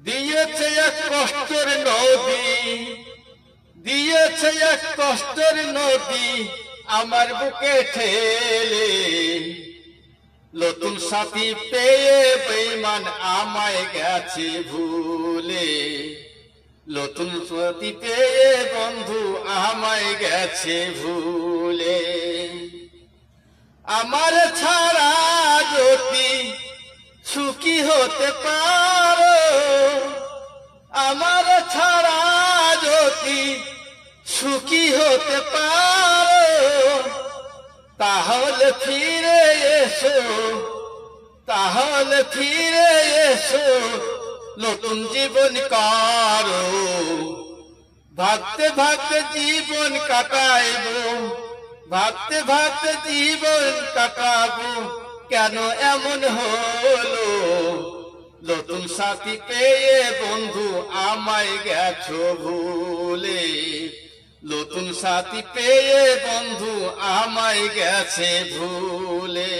দিয়েছে এক কষ্টের নদী, দিয়েছে এক কষ্টের নদী আমার বুকে ঠেলে। নতুন সাথী পেয়ে বেঈমান আমায় গেছে ভুলে। নতুন সাথী পেয়ে বন্ধু আমায় গেছে ভুলে। আমার ছাড়া যদি সুখী হতে পারো, আমার ছাড়া যদি সুখী হতে পারো, তাহলে ফিরে এসো, তাহলে ফিরে এসো, নতুন জীবন করো। ভাবতে ভাবতে জীবন কাটাইবো, ভাবতে ভাবতে জীবন কাটাবো, কেন এমন হলো? নতুন সাথী পেয়ে বন্ধু আমায় গেছো ভুলে। নতুন সাথী পেয়ে বন্ধু আমায় গেছে ভুলে।